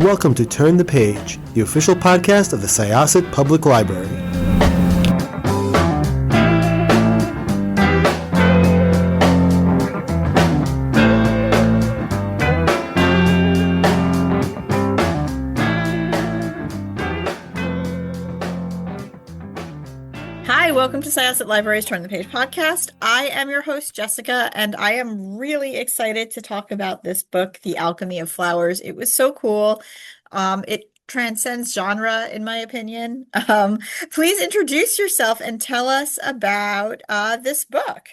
welcome to Turn the Page, the official podcast of the Syosset Public Library. Hi, welcome to Syosset Library's Turn the Page podcast. I am your host, Jessica, and I am really excited to talk about this book, The Alchemy of Flowers. It was so cool. It transcends genre, in my opinion. Please introduce yourself and tell us about this book.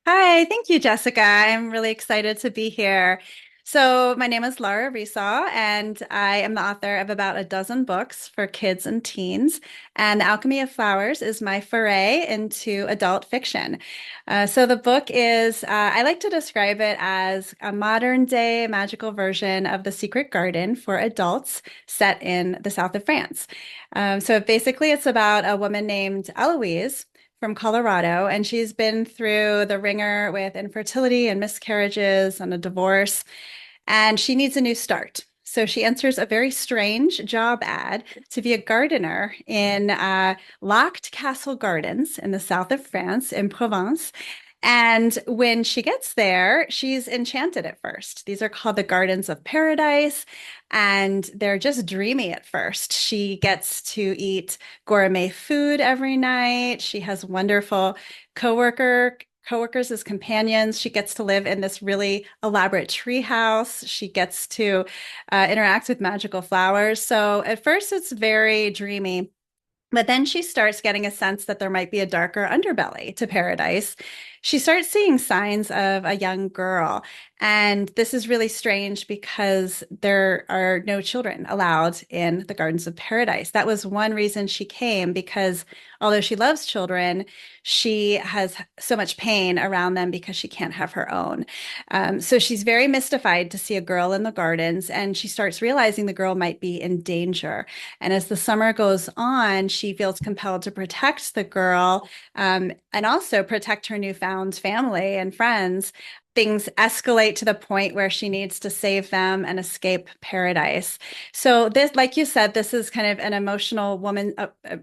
Hi, thank you, Jessica. I'm really excited to be here. So, my name is Resau, and I am the author of about a dozen books for kids and teens. And The Alchemy of Flowers is my foray into adult fiction. So, the book is, I like to describe it as a modern day magical version of The Secret Garden for adults set in the south of France. So, basically, it's about a woman named Eloise from Colorado, and she's been through the ringer with infertility and miscarriages and a divorce, and she needs a new start. So she enters a very strange job ad to be a gardener in locked castle gardens in the south of France, in Provence. And when she gets there, she's enchanted at first. These are called the Gardens of Paradise, and they're just dreamy at first. She gets to eat gourmet food every night. She has wonderful coworkers as companions. She gets to live in this really elaborate tree house. She gets to interact with magical flowers. So at first, it's very dreamy. But then she starts getting a sense that there might be a darker underbelly to paradise. She starts seeing signs of a young girl. And this is really strange because there are no children allowed in the Gardens of Paradise. That was one reason she came, because although she loves children, she has so much pain around them because she can't have her own. So she's very mystified to see a girl in the gardens, and she starts realizing the girl might be in danger. And as the summer goes on, she feels compelled to protect the girl, and also protect her newfound family and friends. Things escalate to the point where she needs to save them and escape paradise. So this, like you said, this is kind of an emotional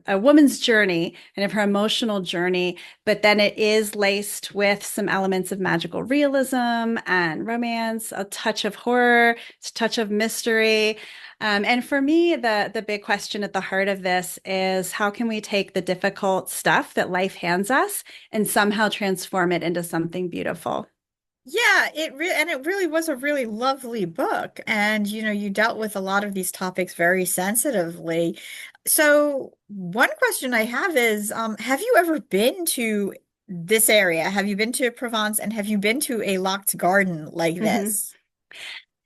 a woman's journey, kind of her emotional journey, but then it is laced with some elements of magical realism and romance, a touch of horror, a touch of mystery. And for me, the big question at the heart of this is, how can we take the difficult stuff that life hands us and somehow transform it into something beautiful? Yeah, it really was a really lovely book. And you dealt with a lot of these topics very sensitively. So one question I have is, have you ever been to this area? Have you been to Provence, and have you been to a locked garden like Mhm. this?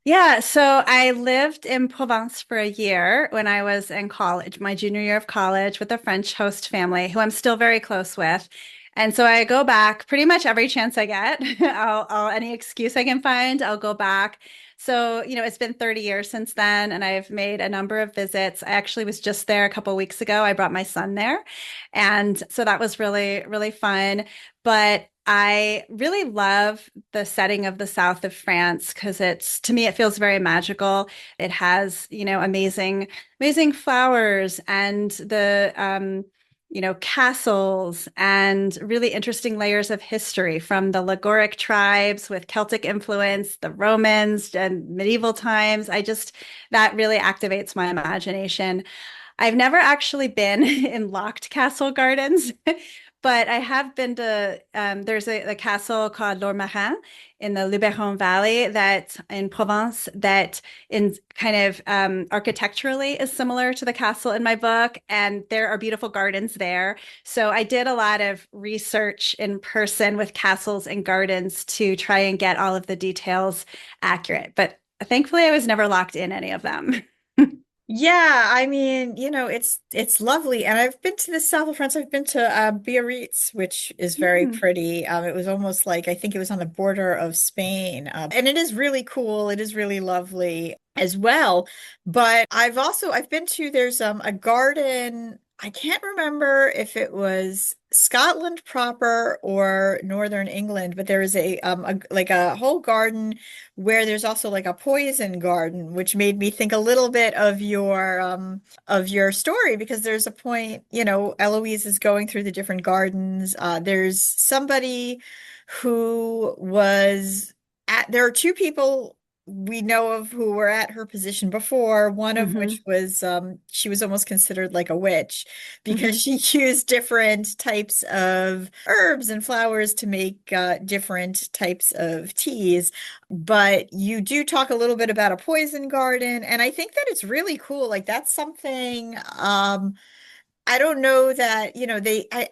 Yeah, so I lived in Provence for a year when I was in college, my junior year of college, with a French host family who I'm still very close with. And so I go back pretty much every chance I get. Any excuse I can find, I'll go back. So, it's been 30 years since then, and I've made a number of visits. I actually was just there a couple of weeks ago. I brought my son there. And so that was really, really fun. But I really love the setting of the south of France because to me, it feels very magical. It has, amazing flowers and castles and really interesting layers of history, from the Liguric tribes with Celtic influence, the Romans and medieval times. That really activates my imagination. I've never actually been in locked castle gardens, but I have been to, there's a castle called Lourmarin in the Luberon Valley, that in Provence, that in kind of architecturally is similar to the castle in my book. And there are beautiful gardens there. So I did a lot of research in person with castles and gardens to try and get all of the details accurate. But thankfully, I was never locked in any of them. Yeah, I mean, it's lovely. And I've been to the south of France. I've been to Biarritz, which is very Mm. pretty. It was almost like, I think it was on the border of Spain. And it is really cool. It is really lovely as well. But I've been to, there's a garden I can't remember if it was Scotland proper or Northern England, but there was like a whole garden where there's also like a poison garden, which made me think a little bit of your story because there's a point, Eloise is going through the different gardens. There's somebody who was there are two people we know of who were at her position before, one of Hmm. which was she was almost considered like a witch because Hmm. she used different types of herbs and flowers to make different types of teas. But you do talk a little bit about a poison garden, and I think that it's really cool. Like that's something I don't know that,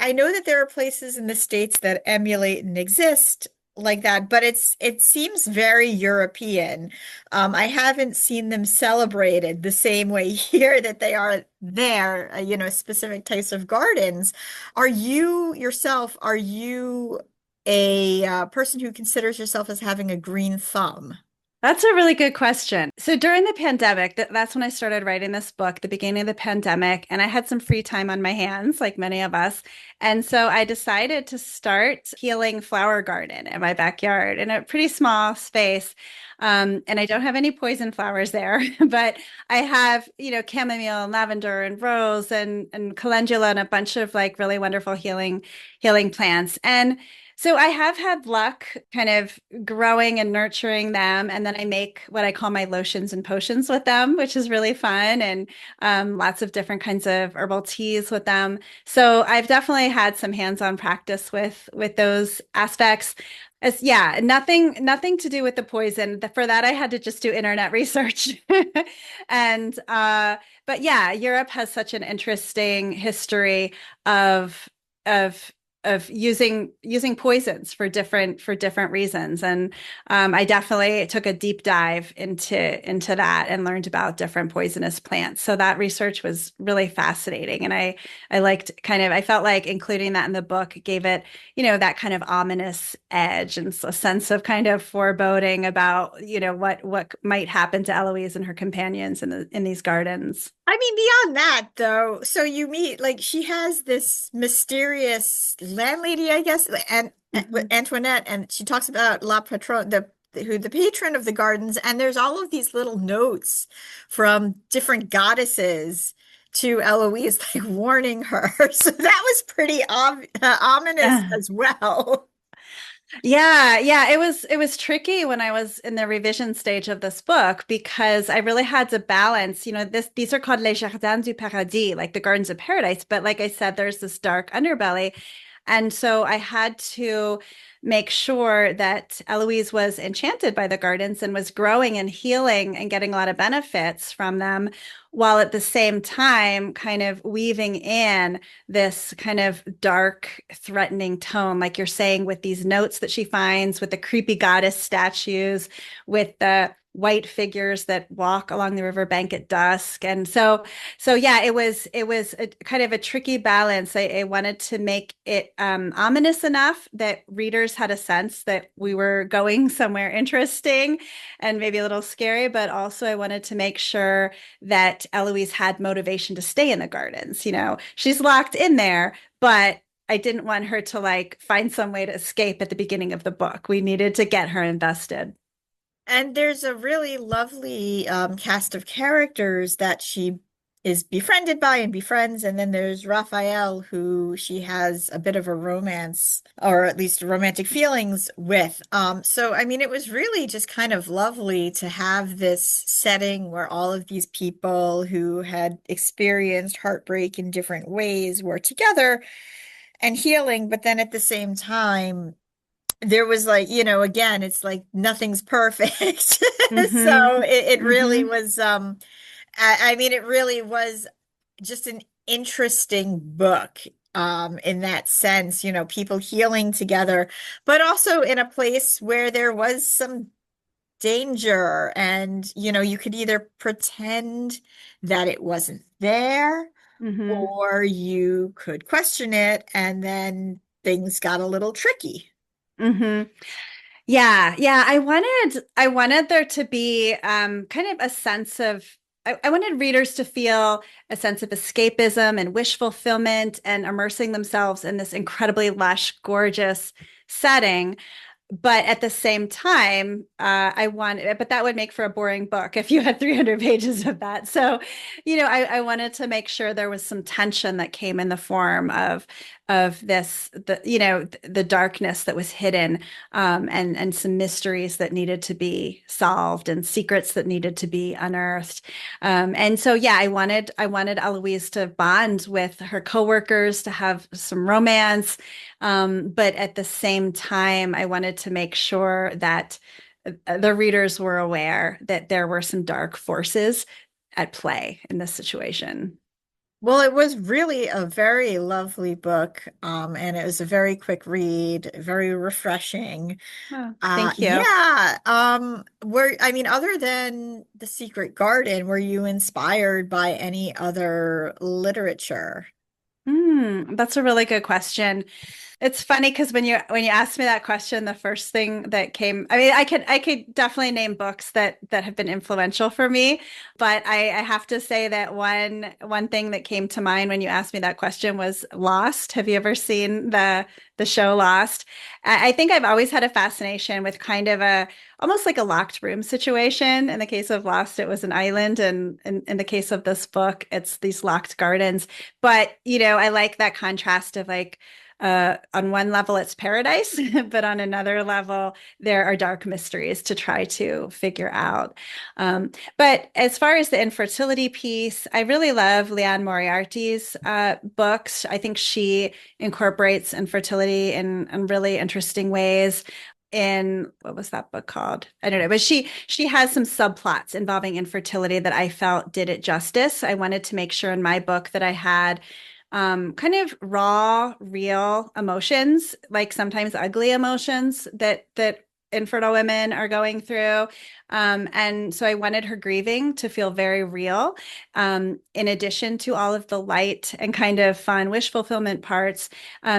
I know that there are places in the States that emulate and exist like that, but it seems very European. I haven't seen them celebrated the same way here that they are there, specific types of gardens. Are you a person who considers yourself as having a green thumb? That's a really good question. So during the pandemic, that's when I started writing this book, the beginning of the pandemic, and I had some free time on my hands, like many of us. And so I decided to start healing flower garden in my backyard in a pretty small space. And I don't have any poison flowers there, but I have, chamomile and lavender and rose and calendula and a bunch of like really wonderful healing plants. And so I have had luck kind of growing and nurturing them. And then I make what I call my lotions and potions with them, which is really fun, and lots of different kinds of herbal teas with them. So I've definitely had some hands-on practice with those aspects. As yeah, nothing to do with the poison. For that, I had to just do internet research. And but yeah, Europe has such an interesting history of of of using poisons for different reasons. And I definitely took a deep dive into that and learned about different poisonous plants. So that research was really fascinating, and I liked I felt like including that in the book gave it that kind of ominous edge and a sense of kind of foreboding about what might happen to Eloise and her companions in these gardens. I mean, beyond that, though, so you meet like she has this mysterious landlady, I guess, and Hmm. Antoinette, and she talks about La Patronne, the patron of the gardens, and there's all of these little notes from different goddesses to Eloise, like warning her. So that was pretty ominous as well. Yeah, yeah, it was tricky when I was in the revision stage of this book because I really had to balance, these are called les jardins du paradis, like the gardens of paradise, but like I said, there's this dark underbelly. And so I had to make sure that Eloise was enchanted by the gardens and was growing and healing and getting a lot of benefits from them, while at the same time kind of weaving in this kind of dark, threatening tone, like you're saying, with these notes that she finds, with the creepy goddess statues, with the white figures that walk along the riverbank at dusk. And so yeah, it was a kind of a tricky balance. I wanted to make it ominous enough that readers had a sense that we were going somewhere interesting and maybe a little scary, but also I wanted to make sure that Eloise had motivation to stay in the gardens. She's locked in there, but I didn't want her to like find some way to escape at the beginning of the book. We needed to get her invested. And there's a really lovely cast of characters that she is befriended by and befriends. And then there's Raphael, who she has a bit of a romance, or at least romantic feelings with. So, I mean, it was really just kind of lovely to have this setting where all of these people who had experienced heartbreak in different ways were together and healing, but then at the same time, there was like, again, it's like nothing's perfect. Mm-hmm. So it really Mm-hmm. was, I mean, it really was just an interesting book, in that sense, people healing together, but also in a place where there was some danger and, you could either pretend that it wasn't there Mm-hmm. or you could question it, and then things got a little tricky. Mm-hmm. Yeah, yeah. I wanted there to be kind of a sense I wanted readers to feel a sense of escapism and wish fulfillment and immersing themselves in this incredibly lush, gorgeous setting. But at the same time, but that would make for a boring book if you had 300 pages of that. So, I wanted to make sure there was some tension that came in the form of the darkness that was hidden, and some mysteries that needed to be solved and secrets that needed to be unearthed. And so, yeah, I wanted Eloise to bond with her coworkers, to have some romance. But at the same time, I wanted to make sure that the readers were aware that there were some dark forces at play in this situation. Well, it was really a very lovely book, and it was a very quick read, very refreshing. Oh, thank you. Yeah. I mean, other than The Secret Garden, were you inspired by any other literature? That's a really good question. It's funny because when you asked me that question, the first thing that came, I mean, I could definitely name books that have been influential for me, but I have to say that one thing that came to mind when you asked me that question was Lost. Have you ever seen the show Lost? I think I've always had a fascination with kind of a almost like a locked room situation. In the case of Lost, it was an island, and in the case of this book, it's these locked gardens. But I like that contrast of like, on one level, it's paradise, but on another level, there are dark mysteries to try to figure out. But as far as the infertility piece, I really love Leanne Moriarty's books. I think she incorporates infertility in really interesting ways. In what was that book called? I don't know, but she has some subplots involving infertility that I felt did it justice. I wanted to make sure in my book that I had kind of raw, real emotions, like sometimes ugly emotions that infertile women are going through. And so I wanted her grieving to feel very real, in addition to all of the light and kind of fun wish fulfillment parts.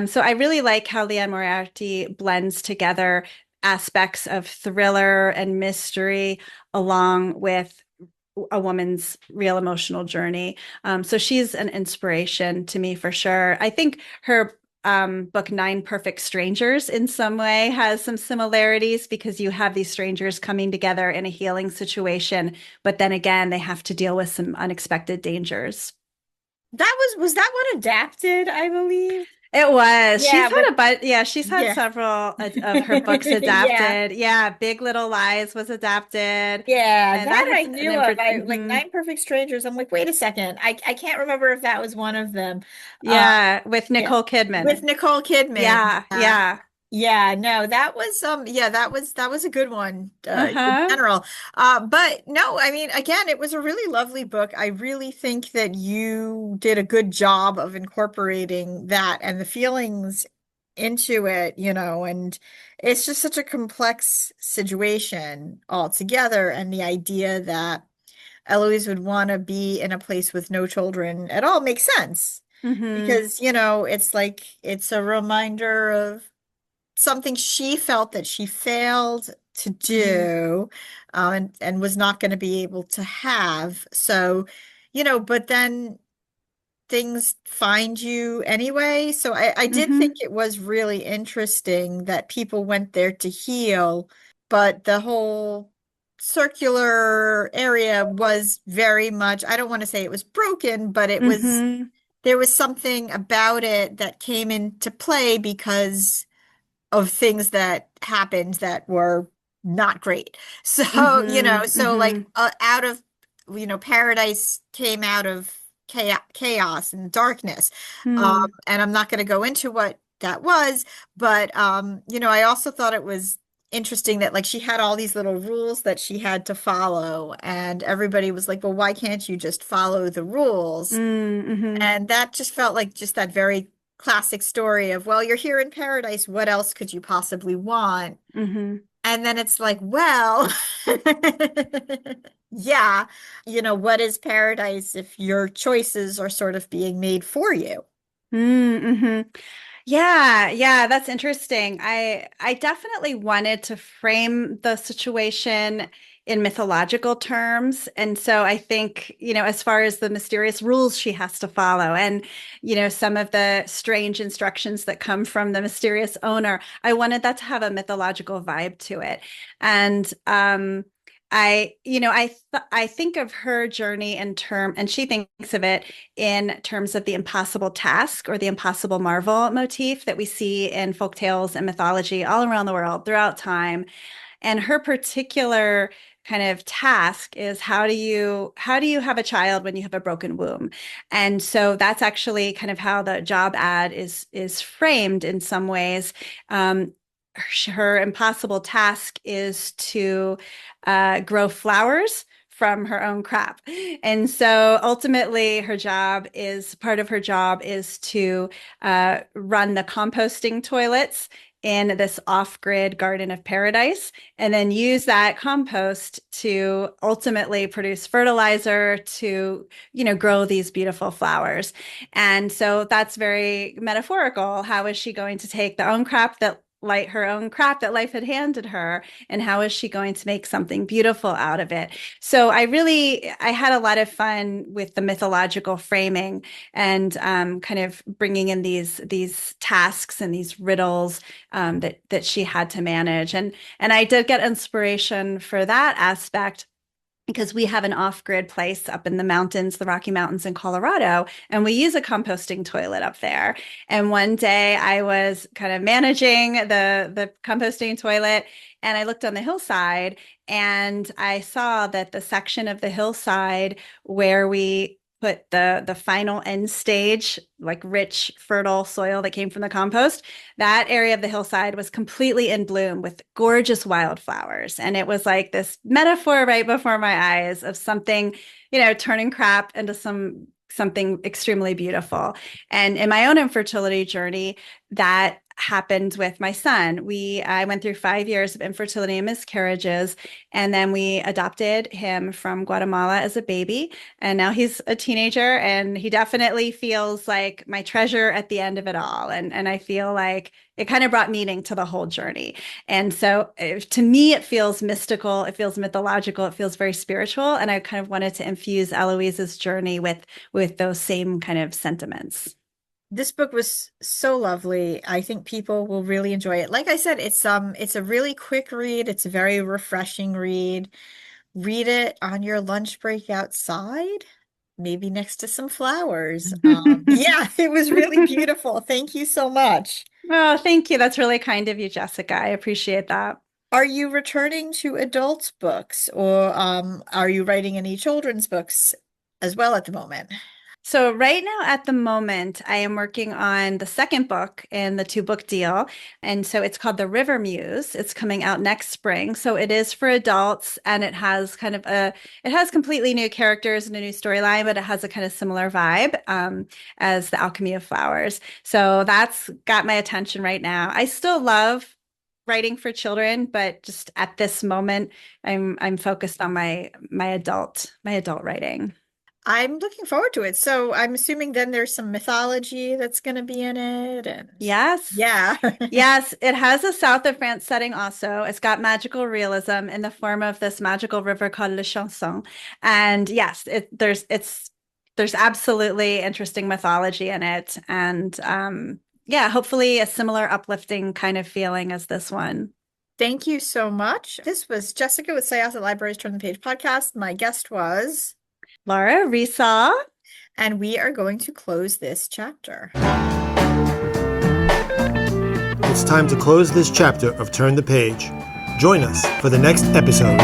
So I really like how Leanne Moriarty blends together aspects of thriller and mystery along with a woman's real emotional journey. So she's an inspiration to me for sure. I think her book Nine Perfect Strangers in some way has some similarities because you have these strangers coming together in a healing situation, but then again, they have to deal with some unexpected dangers. Was that one adapted, I believe? It was. Yeah, but She's had yeah. several of her books Yeah. adapted. Yeah, Big Little Lies was adapted, Yeah, and that that I has an knew of. I like mhm. Nine Perfect Strangers. I'm like, wait a second. I can't remember if that was one of them. Uh, Yeah, with yeah. Nicole With Kidman. Nicole Kidman. Yeah, Yeah. yeah. Yeah, no, that was yeah, that was a good one, in Uh-huh. general. But no, I mean, again, it was a really lovely book. I really think that you did a good job of incorporating that and the feelings into it, and it's just such a complex situation altogether. And the idea that Eloise would want to be in a place with no children at all makes sense Mm-hmm. because, it's like it's a reminder of something she felt that she failed to Mm-hmm. do, and was not going to be able to have. So, but then things find you anyway. So I did think Mm-hmm. it was really interesting that people went there to heal, but the whole circular area was very much, I don't want to say it was broken, but Mm-hmm. there was something about it that came into play because of things that happened that were not great. So, Mm-hmm. so like, Mm-hmm. out of, paradise came out of chaos and darkness. Hmm. And I'm not going to go into what that was, but, I also thought it was interesting that like she had all these little rules that she had to follow, and everybody was like, well, why can't you just follow the rules? Mm-hmm. And that just felt like just that very classic story of, well, you're here in paradise. What else could you possibly want? Mm-hmm. And then it's like, well, yeah, what is paradise if your choices are sort of being made for you? Mm-hmm. Yeah, yeah, that's interesting. I definitely wanted to frame the situation in mythological terms. And so I think, as far as the mysterious rules she has to follow and, some of the strange instructions that come from the mysterious owner, I wanted that to have a mythological vibe to it. And I think of her journey and she thinks of it in terms of the impossible task or the impossible marvel motif that we see in folktales and mythology all around the world throughout time. And her particular kind of task is how do you have a child when you have a broken womb? And so that's actually kind of how the job ad is framed in some ways. Her impossible task is to grow flowers from her own crap. And so ultimately part of her job is to run the composting toilets in this off-grid garden of paradise, and then use that compost to ultimately produce fertilizer to, grow these beautiful flowers. And so that's very metaphorical. How is she going to take her own crap that life had handed her, and how is she going to make something beautiful out of it? So I had a lot of fun with the mythological framing and kind of bringing in these tasks and these riddles that she had to manage. And I did get inspiration for that aspect because we have an off-grid place up in the mountains, the Rocky Mountains in Colorado, and we use a composting toilet up there. And one day I was kind of managing the composting toilet, and I looked on the hillside and I saw that the section of the hillside where we put the final end stage, like rich, fertile soil that came from the compost, that area of the hillside was completely in bloom with gorgeous wildflowers. And it was like this metaphor right before my eyes of something, turning crap into something extremely beautiful. And in my own infertility journey, that happened with my son. I went through 5 years of infertility and miscarriages, and then we adopted him from Guatemala as a baby. And now he's a teenager, and he definitely feels like my treasure at the end of it all. And I feel like it kind of brought meaning to the whole journey. And so to me, it feels mystical, it feels mythological, it feels very spiritual. And I kind of wanted to infuse Eloise's journey with those same kind of sentiments. This book was so lovely. I think people will really enjoy it. Like I said, it's a really quick read. It's a very refreshing read. Read it on your lunch break outside, maybe next to some flowers. Yeah, it was really beautiful. Thank you so much. Oh, thank you. That's really kind of you, Jessica. I appreciate that. Are you returning to adult books, or are you writing any children's books as well at the moment? So right now at the moment, I am working on the second book in the 2-book deal. And so it's called The River Muse. It's coming out next spring. So it is for adults, and it has completely new characters and a new storyline, but it has a kind of similar vibe as The Alchemy of Flowers. So that's got my attention right now. I still love writing for children, but just at this moment, I'm focused on my adult writing. I'm looking forward to it. So I'm assuming then there's some mythology that's going to be in it. And Yes. yeah. Yes, it has a South of France setting also. It's got magical realism in the form of this magical river called Le Chanson. And yes, there's absolutely interesting mythology in it. And yeah, hopefully a similar uplifting kind of feeling as this one. Thank you so much. This was Jessica with Syosset Libraries Turn the Page podcast. My guest was Laura Resau. And we are going to close this chapter. It's time to close this chapter of Turn the Page. Join us for the next episode.